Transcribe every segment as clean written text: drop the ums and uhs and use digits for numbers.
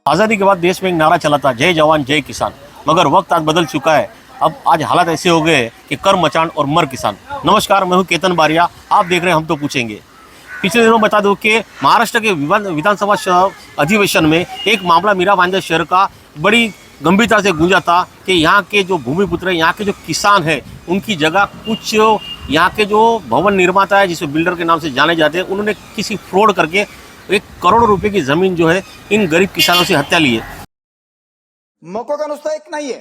आज़ादी के बाद देश में एक नारा चला था, जय जवान जय किसान। मगर वक्त आज बदल चुका है। अब आज हालात ऐसे हो गए कि कर मचान और मर किसान। नमस्कार, मैं हूं केतन बारिया, आप देख रहे हैं हम तो पूछेंगे। पिछले दिनों बता दूं कि महाराष्ट्र के विधानसभा अधिवेशन में एक मामला मीरा भाईंदर शहर का बड़ी गंभीरता से गूंजा था कि यहाँ के जो भूमिपुत्र हैं, यहाँ के जो किसान हैं, उनकी जगह कुछ यहाँ के जो भवन निर्माता है, जिसे बिल्डर के नाम से जाने जाते हैं, उन्होंने किसी फ्रॉड करके 1 करोड़ रुपए की जमीन जो है इन गरीब किसानों से हत्या ली है। मकोका नुसता एक नाहीये,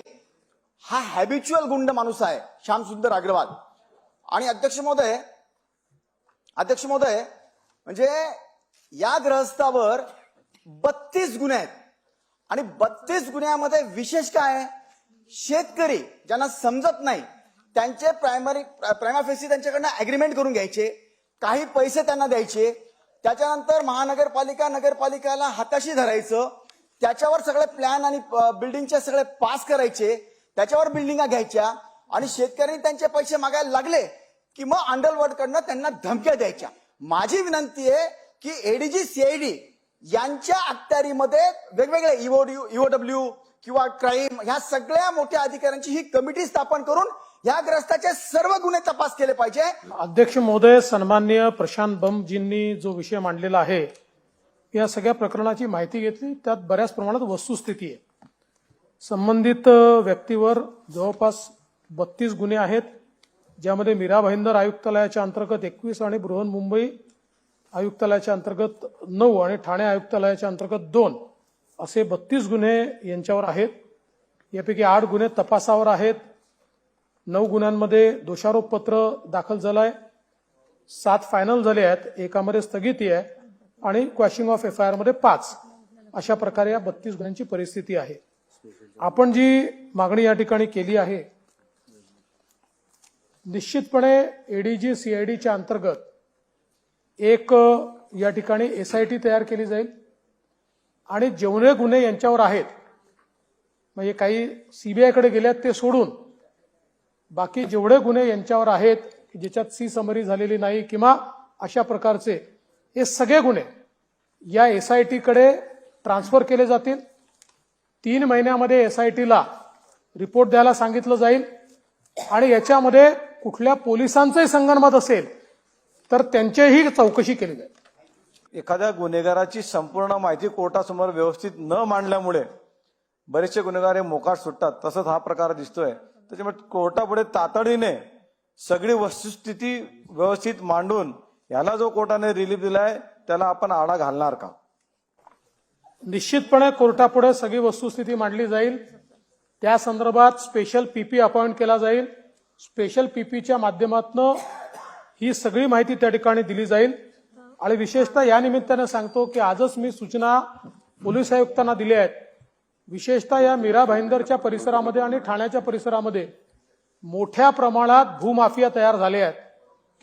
हा हॅबिच्युअल गुंड माणूस आहे श्यामसुंदर अग्रवाल। आणि अध्यक्ष महोदय म्हणजे या ग्रहस्थावर 32 गुन्हे आहेत आणि 32 गुन्ह्यामध्ये विशेष काय आहे, शेतकरी ज्यांना समजत नाही त्यांचे प्रायमा फेसी त्यांच्याकडनं अग्रीमेंट करून घ्यायचे, काही पैसे त्यांना द्यायचे, त्याच्यानंतर महानगरपालिका नगरपालिकाला हाताशी धरायचं, त्याच्यावर सगळे प्लॅन आणि बिल्डिंगचे सगळे पास करायचे, त्याच्यावर बिल्डिंगा घ्यायच्या आणि शेतकऱ्यांनी त्यांचे पैसे मागायला लागले की मग अंडरवर्ल्ड कडनं त्यांना धमक्या द्यायच्या। माझी विनंती आहे की एडीजी सीआयडी यांच्या अखत्यारीमध्ये वेगवेगळे ईओडब्ल्यू किंवा क्राईम ह्या सगळ्या मोठ्या अधिकाऱ्यांची ही कमिटी स्थापन करून या ग्रस्ताचे सर्व गुन्हे तपास केले पाहिजे। अध्यक्ष महोदय, सन्माननीय प्रशांत बमजींनी जो विषय मांडलेला आहे, या सगळ्या प्रकरणाची माहिती घेतली, त्यात बऱ्याच प्रमाणात वस्तुस्थिती आहे। संबंधित व्यक्तीवर जवळपास 32 गुन्हे आहेत, ज्यामध्ये मीरा भाईंदर आयुक्तालयाच्या अंतर्गत 21 आणि बृहन्मुंबई आयुक्तालयाच्या अंतर्गत 9 आणि ठाणे आयुक्तालयाच्या अंतर्गत 2 असे 32 गुन्हे यांच्यावर आहेत। यापैकी 8 गुन्हे तपासावर आहेत, 9 गुन्ह्यांमध्ये दोषारोप पत्र दाखल झालंय, 7 फायनल झाले आहेत, एकामध्ये स्थगिती आहे आणि क्वॅशिंग ऑफ एफआयआर मध्ये 5 अशा प्रकारे या 32 गुन्ह्यांची परिस्थिती आहे। आपण जी मागणी या ठिकाणी केली आहे, निश्चितपणे एडीजी सीआयडीच्या अंतर्गत एक या ठिकाणी एसआयटी तयार केली जाईल आणि जेवढे गुन्हे यांच्यावर आहेत, म्हणजे काही सीबीआयकडे गेल्यात ते सोडून बाकी जेवढे गुन्हे यांच्यावर आहेत की ज्याच्यात सी समरी झालेली नाही किंवा अशा प्रकारचे हे सगळे गुन्हे या एसआयटी कडे ट्रान्सफर केले जातील। 3 महिन्यामध्ये एसआयटीला रिपोर्ट द्यायला सांगितलं जाईल आणि याच्यामध्ये कुठल्या पोलिसांचंही संगनमत असेल तर त्यांचीही चौकशी केली जाईल। एखाद्या गुन्हेगाराची संपूर्ण माहिती कोर्टासमोर व्यवस्थित न मांडल्यामुळे बरेचसे गुन्हेगार हे मोकाट सुटतात, तसंच हा प्रकार दिसतोय। त्याच्यामुळे कोर्टापुढे तातडीने सगळी वस्तुस्थिती व्यवस्थित मांडून याला जो कोर्टाने रिलीफ दिलाय त्याला आपण आळा घालणार का? निश्चितपणे कोर्टापुढे सगळी वस्तुस्थिती मांडली जाईल। त्या संदर्भात स्पेशल पीपी अपॉइंट केला जाईल। स्पेशल पीपीच्या माध्यमातून ही सगळी माहिती त्या ठिकाणी दिली जाईल आणि विशेषतः या निमित्ताने सांगतो की आजच मी सूचना पोलीस आयुक्तांना दिल्या आहेत। विशेषतः या मीरा भाईंदरच्या परिसरामध्ये आणि ठाण्याच्या परिसरामध्ये मोठ्या प्रमाणात भूमाफिया तयार झाले आहेत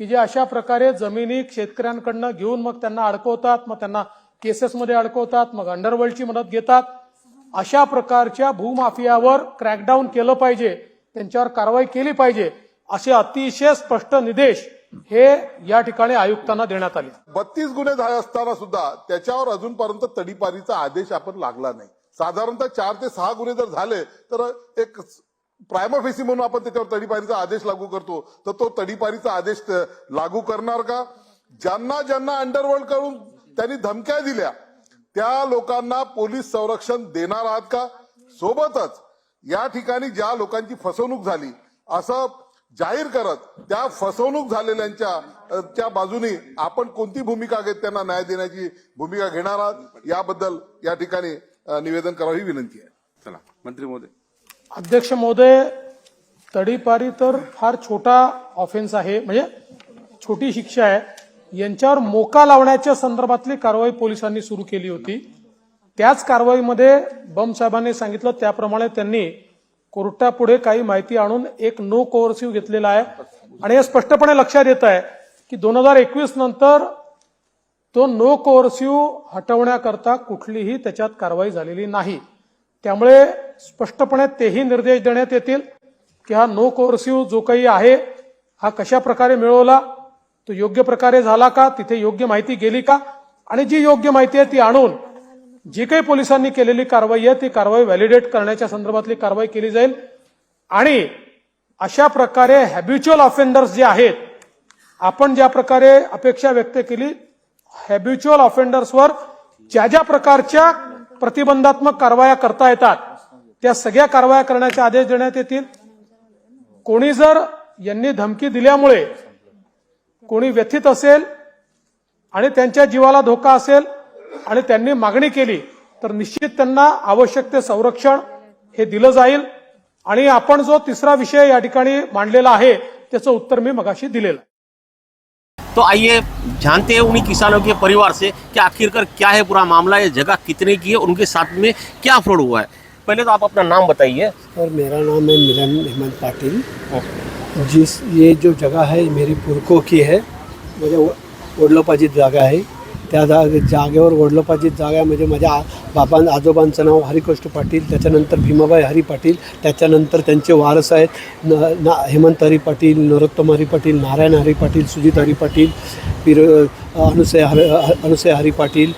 की जे अशा प्रकारे जमिनी शेतकऱ्यांकडनं घेऊन मग त्यांना अडकवतात, मग त्यांना केसेसमध्ये अडकवतात, मग अंडरवर्ल्डची मदत घेतात। अशा प्रकारच्या भूमाफियावर क्रॅकडाऊन केलं पाहिजे, त्यांच्यावर कारवाई केली पाहिजे, असे अतिशय स्पष्ट निर्देश हे या ठिकाणी आयुक्तांना देण्यात आले। 32 गुन्हे झाले असताना सुद्धा त्याच्यावर अजूनपर्यंत तडीपारीचा आदेश आपण लागला नाही। साधारणतः 4 ते 6 गुन्हे जर झाले तर एक प्रायमा फेसी म्हणून आपण त्याच्यावर तडीपारीचा आदेश लागू करतो, तर तो तडीपारीचा आदेश लागू करणार का? ज्यांना ज्यांना अंडरवर्ल्ड कडून त्यांनी धमक्या दिल्या त्या लोकांना पोलीस संरक्षण देणार आहात का? सोबतच या ठिकाणी ज्या लोकांची फसवणूक झाली असं जाहीर करत त्या फसवणूक झालेल्यांच्या बाजूने आपण कोणती भूमिका घेत त्यांना न्याय देण्याची भूमिका घेणार आहात, याबद्दल या ठिकाणी निवेदन करावी विनंती आहे। चला मंत्री महोदय। अध्यक्ष महोदय, तडीपारी तर फार छोटा ऑफेन्स आहे, म्हणजे छोटी शिक्षा आहे। यांच्यावर मोका लावण्याच्या संदर्भातली कारवाई पोलिसांनी सुरू केली होती। त्याच कारवाईमध्ये बम साहेबांनी सांगितलं त्याप्रमाणे त्यांनी कोर्टापुढे काही माहिती आणून एक नो कोअर्सिव्ह घेतलेला आहे आणि हे स्पष्टपणे लक्षात येत आहे की 2021 नंतर तो नो कोअर्सिव्ह हटवण्याकरता कुठलीही त्याच्यात कारवाई झालेली नाही। त्यामुळे स्पष्टपणे तेही निर्देश देण्यात येतील की हा नो कोअर्सिव्ह जो काही आहे हा कशा प्रकारे मिळवला, तो योग्य प्रकारे झाला का, तिथे योग्य माहिती गेली का, आणि जी योग्य माहिती आहे ती आणून जी काही पोलिसांनी केलेली कारवाई आहे ती कारवाई व्हॅलिडेट करण्याच्या संदर्भातली कारवाई केली जाईल आणि अशा प्रकारे हॅबिच्युअल ऑफेंडर्स जे आहेत, आपण ज्या प्रकारे अपेक्षा व्यक्त केली, हॅबिच्युअल ऑफेंडर्सवर ज्या ज्या प्रकारच्या प्रतिबंधात्मक कारवाया करता येतात त्या सगळ्या कारवाया करण्याचे आदेश देण्यात येतील. कोणी जर यांनी धमकी दिल्यामुळे कोणी व्यथित असेल आणि त्यांच्या जीवाला धोका असेल आणि त्यांनी मागणी केली तर निश्चित त्यांना आवश्यक ते संरक्षण हे दिलं जाईल. आणि आपण जो तिसरा विषय या ठिकाणी मांडलेला आहे त्याचं उत्तर मी मगाशी दिलेलं आहे. तो आइए जानते हैं उन्हीं किसानों के परिवार से कि आखिरकार क्या है पूरा मामला, ये जगह कितने की है, उनके साथ में क्या फ्रॉड हुआ है. पहले तो आप अपना नाम बताइए. और मेरा नाम है मिलन हेमंत पाटिल. ये जो जगह है मेरी पुरखो की है. म्हणजे वडलोपाजीत जागा आहे. त्या जागेवर वडलोपाजीत जागा म्हणजे माझ्या आजोबांचं नाव हरिकृष्ण पाटील, त्याच्यानंतर भीमाबाई हरी पाटील, त्याच्यानंतर त्यांचे वारस आहेत हेमंत हरी पाटील, नरोत्तम हरी पाटील, नारायण हरी पाटील, सुजित हरी पाटील, अनुसया हरी पाटील,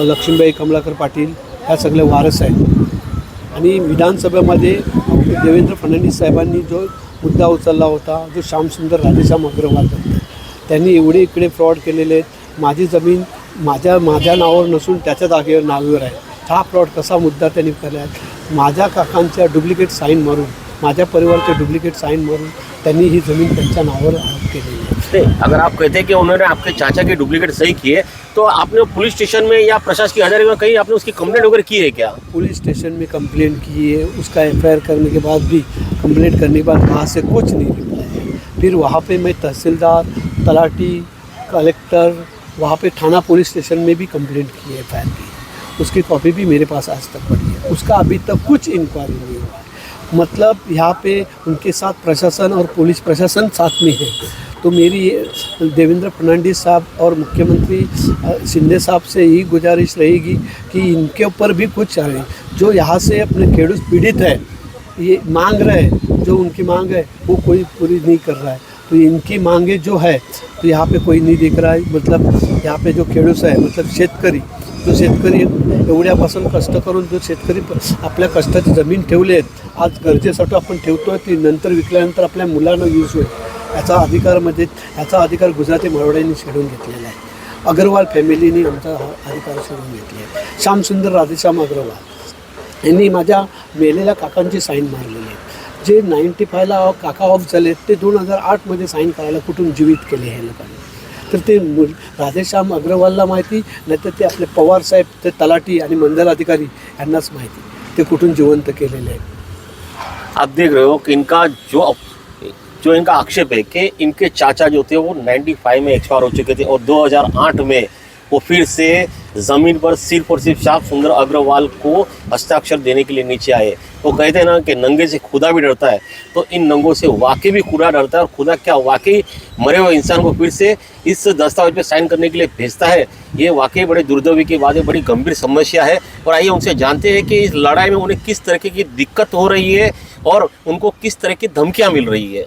लक्ष्मीबाई कमलाकर पाटील, ह्या सगळे वारस आहेत. आणि विधानसभेमध्ये देवेंद्र फडणवीस साहेबांनी जो मुद्दा उचलला होता, जो श्यामसुंदर राधेश्याम अग्रवाल होते, त्यांनी एवढे इकडे फ्रॉड केलेले आहेत. माझी जमीन माझ्या नावावर नसून त्याच्या जागेवर नावावर आहे. हा फ्रॉड कसा मुद्दा त्यांनी केला आहे. माझ्या काकांच्या डुप्लिकेट साईन मारून, माझ्या परिवारचे डुप्लिकेट साईन मारून त्यांनी ही जमीन त्यांच्या नावावर केलेली आहे. अगर आप कहते हैं कि उन्होंने आपके चाचा के डुप्लीकेट सही किए तो आपने पुलिस स्टेशन में या प्रशासकीय अधिकारी में कहीं आपने उसकी कंप्लेंट वगैरह की है क्या? पुलिस स्टेशन में कंप्लेंट की है. उसका एफआईआर करने के बाद भी कंप्लेंट करने के बाद वहाँ से कुछ नहीं रिप्लाई है. फिर वहाँ पे मैं तहसीलदार, तलाटी, कलेक्टर, वहाँ पे थाना पुलिस स्टेशन में भी कंप्लेंट की है, एफआईआर की है. उसकी कॉपी भी मेरे पास आज तक पड़ी है. उसका अभी तक कुछ इंक्वायरी नहीं हुआ है. मतलब यहाँ पे उनके साथ प्रशासन और पुलिस प्रशासन साथ में है. तो मेरी देवेंद्र फडणवीस साहब और मुख्यमंत्री शिंदे साहब से यही गुजारिश रहेगी कि इनके ऊपर भी कुछ आए. जो यहाँ से अपने खेडूत पीड़ित है, ये मांग रहे हैं, जो उनकी मांग है वो कोई पूरी नहीं कर रहा है. तो इनकी मांगे जो है तो यहाँ पे कोई नहीं देख रहा है. मतलब यहाँ पे जो खेडूत आहे, मतलब शेतकरी, जो शेतकरी एवढ्यापासून कष्ट करून जो शेतकरी आपल्या कष्टाची जमीन ठेवले आहेत, आज गरजेसाठी आपण ठेवतोय, ती नंतर विकल्यानंतर आपल्या मुलांना यूज होईल, याचा अधिकार गुजराती मारवाड्यांनी छेडून घेतलेला आहे. अग्रवाल फॅमिलीने आमचा अधिकार छेडून घेतले आहे. श्यामसुंदर राधेश्याम अग्रवाल यांनी माझ्या मेलेल्या काकांची साईन मारलेली आहे. जे 95ला काका ऑफ झाले ते 2008मध्ये साईन करायला कुठून जीवित केले हे लोकांनी. तर ते राधेश्याम अग्रवालला माहिती, नाहीतर ते आपले पवार साहेब, ते तलाठी आणि मंडल अधिकारी यांनाच माहिती ते कुठून जिवंत केलेले आहेत. आप देख रहे हो कि इनका जो इनका आक्षेप है कि इनके चाचा जो थे वो 95 में एक्सपायर हो चुके थे और 2008 में वो फिर से ज़मीन पर सिर्फ और सिर्फ श्यामसुंदर अग्रवाल को हस्ताक्षर देने के लिए नीचे आए. वो कहते हैं ना कि नंगे से खुदा भी डरता है, तो इन नंगों से वाकई भी खुदा डरता है. और खुदा क्या वाकई मरे हुए इंसान को फिर से इस दस्तावेज पे साइन करने के लिए भेजता है. ये वाकई बड़े दुर्दैवी की बात है, बड़ी गंभीर समस्या है. और आइए उनसे जानते हैं कि इस लड़ाई में उन्हें किस तरह की दिक्कत हो रही है और उनको किस तरह की धमकियाँ मिल रही है.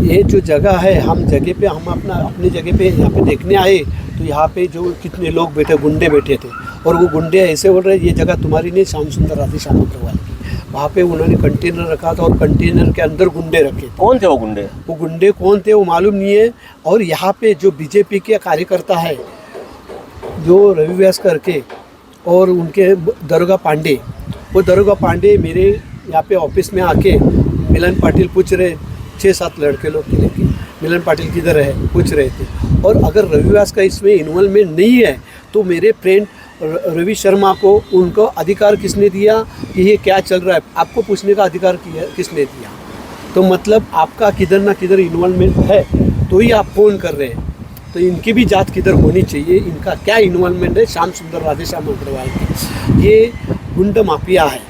ये जो जगह है, हम अपनी जगह पे यहाँ पे देखने आए तो यहाँ पे जो कितने लोग बैठे, गुंडे बैठे थे, और वो गुंडे ऐसे बोल रहे ये जगह तुम्हारी नहीं, श्यामसुंदर राधेश्याम अग्रवाल की. वहाँ पे उन्होंने कंटेनर रखा था और कंटेनर के अंदर गुंडे रखे. कौन थे वो गुंडे? वो गुंडे कौन थे वो मालूम नहीं है. और यहाँ पे जो बीजेपी के कार्यकर्ता है, जो रवि व्यास करके और उनके दरोगा पांडे, वो दरोगा पांडे मेरे यहाँ पे ऑफिस में आके मिलन पाटिल पूछ रहे, 6-7 लड़के लोग के लेके मिलन पाटिल किधर है पूछ रहे थे. और अगर रवि व्यास का इसमें इन्वॉल्वमेंट नहीं है तो मेरे फ्रेंड रवि शर्मा को उनको अधिकार किसने दिया कि ये क्या चल रहा है, आपको पूछने का अधिकार किसने दिया. तो मतलब आपका किधर ना किधर इन्वॉल्वमेंट है तो ही आप फ़ोन कर रहे हैं. तो इनकी भी जांच किधर होनी चाहिए, इनका क्या इन्वॉल्वमेंट है श्यामसुंदर राधेश्याम अग्रवाल की. ये गुंड माफिया है,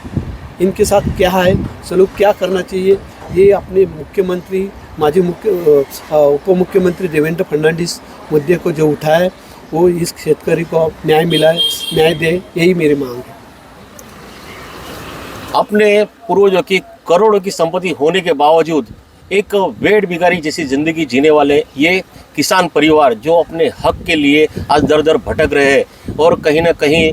इनके साथ क्या है सलूक, क्या करना चाहिए. ये अपने मुख्यमंत्री, माजी उप मुख्यमंत्री देवेंद्र फडणवीस मुद्दे को जो उठाया है, वो इस शेतकरी को न्याय मिलाए, न्याय दे, यही मेरी मांग है. अपने पूर्वजों की करोड़ों की संपत्ति होने के बावजूद एक वेट भिखारी जैसी जिंदगी जीने वाले ये किसान परिवार जो अपने हक के लिए आज दर दर भटक रहे हैं और कहीं ना कहीं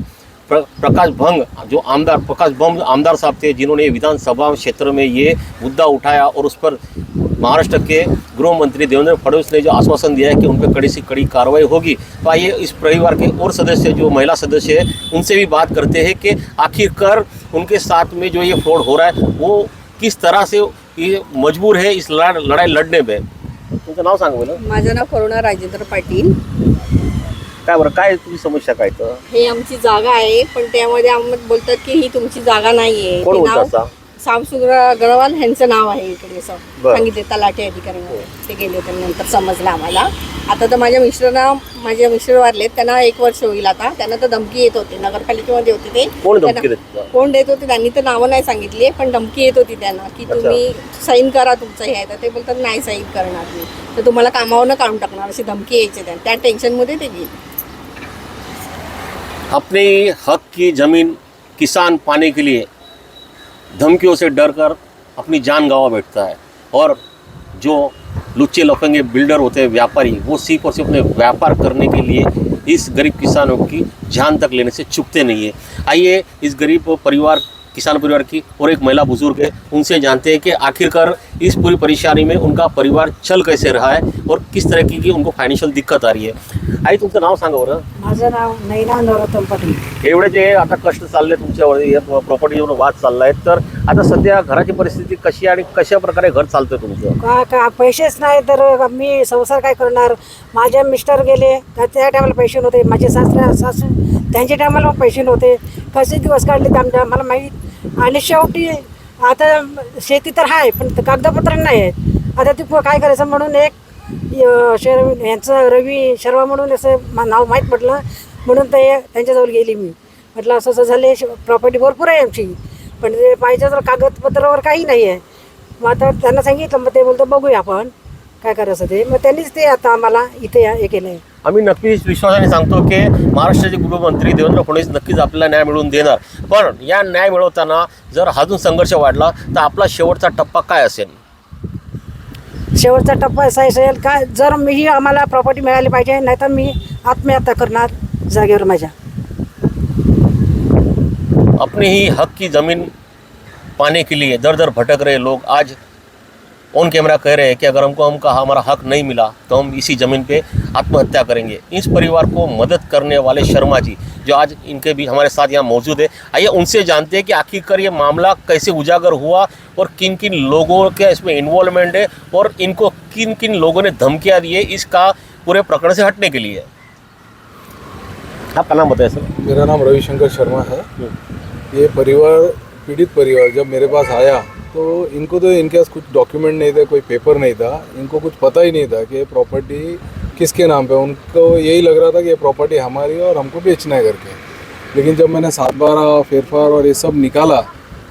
प्रकाश भंग जो आमदार प्रकाश बम आमदार साहब थे, जिन्होंने विधानसभा क्षेत्र में ये मुद्दा उठाया और उस पर महाराष्ट्र के गृह मंत्री देवेंद्र फडणवीस ने जो आश्वासन दिया है कि उन पर कड़ी से कड़ी कार्रवाई होगी। तो आइए इस परिवार के और सदस्य जो महिला सदस्य है उनसे भी बात करते हैं कि आखिरकार उनके साथ में जो ये फ्रॉड हो रहा है वो किस तरह से ये मजबूर है इस लड़ाई लढणे में। तुमचं नाव सांगा बरं. माझं नाव करुणा राजेंद्र पाटील. काय बरं, काय तुझी समस्या काय तर हे आमची जागा आहे, पण त्यामध्ये आम्हाला बोलतात की ही तुमची जागा नाहीये. कोण हे बोलतं नाव असं? सामसुंदर अग्रवाल यांचं नाव आहे इकडे असं बरं. सांगितले तलाठी अधिकाऱ्यांना. ते गेले तर नंतर समजलं आम्हाला. आता तर माझे मिस्टर वारलेत, त्यांना 1 वर्ष होईल आता. त्यांना तर धमकी येत होते, नगरपालिकेमध्ये होते ते. कोण धमकी त्यांना- देत होतं? कोण देत होते त्यांनी तर नावं नाही सांगितली, पण धमकी येत होती त्यांना की तुम्ही साईन करा तुमचं हे आहे. तर ते बोलतात नाही साईन करणार मी, तर तुम्हाला कामावरनं काढून टाकणार अशी धमकी यायची त्यांना. त्या टेन्शनमध्ये ते गेले. अपने हक की ज़मीन किसान पाने के लिए धमकियों से डरकर अपनी जान गंवा बैठता है और जो लुच्चे लफंगे बिल्डर होते हैं, व्यापारी, वो सिर्फ और सिर्फ अपने व्यापार करने के लिए इस गरीब किसानों की जान तक लेने से चूकते नहीं है। आइए इस गरीब परिवार किसान परिवार की और एक महिला बुजुर्ग है, उनसे जानते हैं कि आखिरकार इस पूरी परेशानी में उनका परिवार चल कैसे रहा है और किस तरह की उनको फायनान्शियल दिक्कत आ रही है। आई तुमचं नाव सांगा बरं. माझं नाव नैना नरोत्तम पाटील. एवढे जे आता कष्ट चालले तुमच्यावर प्रॉपर्टीवर वाद चाललाय, तर आता सध्या घराची परिस्थिती कशी आणि कशा प्रकारे घर चालतंय तुमचं? का पैसेच नाही तर मी संसार काय करणार. माझे मिस्टर गेले तर त्या टायमाला पैसे नव्हते. माझे सासू त्यांच्या टायमाला पैसे नव्हते. कसे दिवस काढले ते आम्हाला माहीत. आणि शेवटी आता शेती तर आहे पण कागदपत्र नाही आहेत. आता ते काय करायचं म्हणून एक यांचं रवी शर्मा म्हणून असं नाव माहीत पडलं म्हणून ते त्यांच्याजवळ गेली मी. म्हटलं असं असं झाले, प्रॉपर्टी भरपूर आहे आमची, पण ते पाहिजे तर कागदपत्रावर काही नाही आहे. मग आता त्यांना सांगितलं, मग ते बोलतो बघूया आपण काय करायचं ते. मग त्यांनीच ते आता आम्हाला इथे हे केलं आहे. आम्ही नक्कीच विश्वासाने सांगतो की महाराष्ट्राचे गृहमंत्री देवेंद्र फडणवीस नक्कीच आपल्याला न्याय मिळवून देणार. पण या न्याय मिळवताना जर अजून संघर्ष वाढला तर आपला शेवटचा टप्पा काय असेल? शेवटचा टप्पा असा असेल का जर मीही आम्हाला प्रॉपर्टी मिळाली पाहिजे, नाहीतर मी आत्महत्या करणार जागेवर माझ्या. अपने ही हक की ज़मीन पाने के लिए दर दर भटक रहे लोग आज ऑन कैमरा कह रहे हैं कि अगर हमको हमारा हक नहीं मिला तो हम इसी ज़मीन पे आत्महत्या करेंगे। इस परिवार को मदद करने वाले शर्मा जी जो आज इनके भी हमारे साथ यहाँ मौजूद है, आइए उनसे जानते हैं कि आखिरकार ये मामला कैसे उजागर हुआ और किन किन लोगों के इसमें इन्वॉल्वमेंट है और इनको किन किन लोगों ने धमकियाँ दी है इसका पूरे प्रकरण से हटने के लिए। आपका नाम बताइए सर। मेरा नाम रविशंकर शर्मा है। ये परिवार पीड़ित परिवार जब मेरे पास आया तो इनको तो इनके पास कुछ डॉक्यूमेंट नहीं थे, कोई पेपर नहीं था, इनको कुछ पता ही नहीं था कि ये प्रॉपर्टी किसके नाम पे। उनको यही लग रहा था कि ये प्रॉपर्टी हमारी है और हमको बेचना है करके। लेकिन जब मैंने 7/12 फेरफार और ये सब निकाला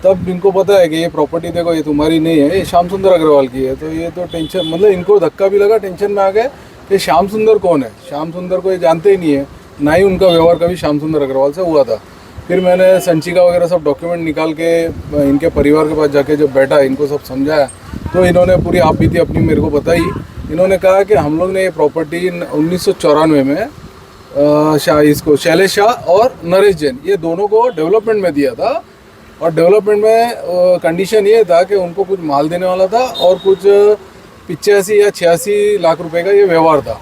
तब इनको पता है कि ये प्रॉपर्टी देखो ये तुम्हारी नहीं है, ये श्याम सुंदर अग्रवाल की है। तो ये तो टेंशन, मतलब इनको धक्का भी लगा, टेंशन में आ गए कि श्याम सुंदर कौन है। श्याम सुंदर को ये जानते ही नहीं है, ना ही उनका व्यवहार कभी श्याम सुंदर अग्रवाल से हुआ था। फिर मैंने संचिका वगैरह सब डॉक्यूमेंट निकाल के इनके परिवार के पास जाके जब बैठा, इनको सब समझाया तो इन्होंने पूरी आपबीती अपनी मेरे को बताई। इन्होंने कहा कि हम लोग ने ये प्रॉपर्टी 1994 में इसको शैलेश शाह और नरेश जैन ये दोनों को डेवलपमेंट में दिया था। और डेवलपमेंट में कंडीशन ये था कि उनको कुछ माल देने वाला था और कुछ 85 या 86 लाख रुपए का ये व्यवहार था।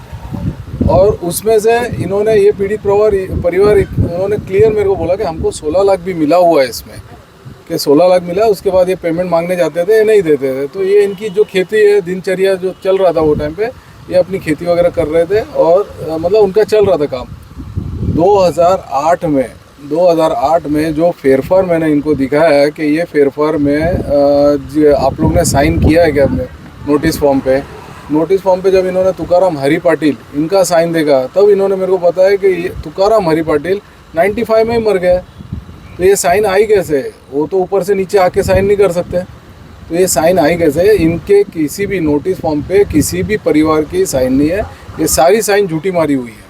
और उसमें से इन्होंने ये पीड़ित परिवार उन्होंने क्लियर मेरे को बोला कि हमको 16 लाख भी मिला हुआ है इसमें, कि 16 लाख मिला। उसके बाद ये पेमेंट मांगने जाते थे, ये नहीं देते थे। तो ये इनकी जो खेती है, दिनचर्या जो चल रहा था वो टाइम पे, ये अपनी खेती वगैरह कर रहे थे और मतलब उनका चल रहा था काम। 2008 में जो फेरफार मैंने इनको दिखाया है कि ये फेरफार में आप लोग ने साइन किया है क्या नोटिस फॉर्म पे जब इन्होंने तुकाराम हरी पाटिल इनका साइन देखा तब इन्होंने मेरे को बताया कि ये तुकाराम हरी पाटिल 95 में ही मर गए। तो ये साइन आई कैसे? वो तो ऊपर से नीचे आके साइन नहीं कर सकते। तो ये साइन आई कैसे? इनके किसी भी नोटिस फॉर्म पे किसी भी परिवार की साइन नहीं है, ये सारी साइन झूठी मारी हुई है।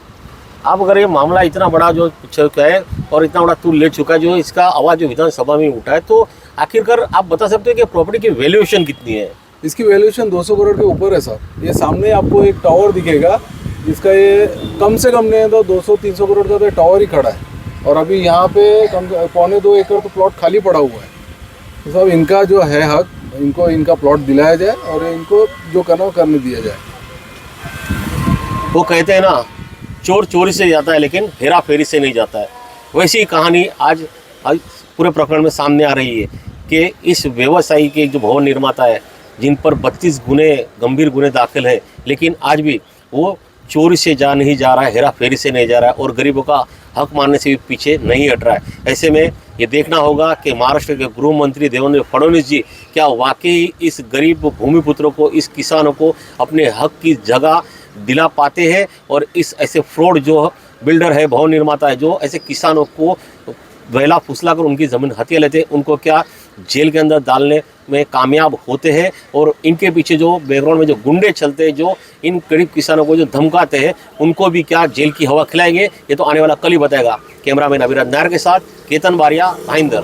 अब अगर ये मामला इतना बड़ा जो चुका है और इतना बड़ा तूल ले चुका है, जो इसका आवाज़ जो विधानसभा में उठा है, तो आखिरकार आप बता सकते हो कि प्रॉपर्टी की वैल्यूएशन कितनी है? इसकी वैल्यूएशन 200 करोड़ के ऊपर है सर। ये सामने आपको एक टावर दिखेगा जिसका ये कम से कम नहीं है तो 200-300 करोड़ का तो टावर ही खड़ा है। और अभी यहाँ पे कम 1.25 एकड़ तो प्लॉट खाली पड़ा हुआ है। तो सब इनका जो है हक, इनको इनका प्लॉट दिलाया जाए और इनको जो करना हो करने दिया जाए। वो कहते हैं ना, चोर चोरी से जाता है लेकिन हेरा फेरी से नहीं जाता है। वैसी ही कहानी आज पूरे प्रकरण में सामने आ रही है कि इस व्यवसायी के जो भवन निर्माता है, जिन पर 32 गुने गंभीर गुने दाखिल हैं, लेकिन आज भी वो चोरी से नहीं जा रहा है, हेरा फेरी से नहीं जा रहा है और गरीबों का हक मानने से भी पीछे नहीं हट रहा है। ऐसे में ये देखना होगा कि महाराष्ट्र के गृह मंत्री देवेंद्र फडणवीस जी क्या वाकई इस गरीब भूमिपुत्रों को, इस किसानों को अपने हक की जगह दिला पाते हैं, और इस ऐसे फ्रॉड जो बिल्डर है, भवन निर्माता है, जो ऐसे किसानों को वेला फुसला कर उनकी ज़मीन हथिया लेते हैं, उनको क्या जेल के अंदर डालने में कामयाब होते हैं। और इनके पीछे जो बैकग्राउंड में जो गुंडे चलते हैं, जो इन गरीब किसानों को जो धमकाते हैं, उनको भी क्या जेल की हवा खिलाएंगे, ये तो आने वाला कल ही बताएगा। कैमरामैन अभिराज नायर के साथ केतन बारिया, भाईंदर।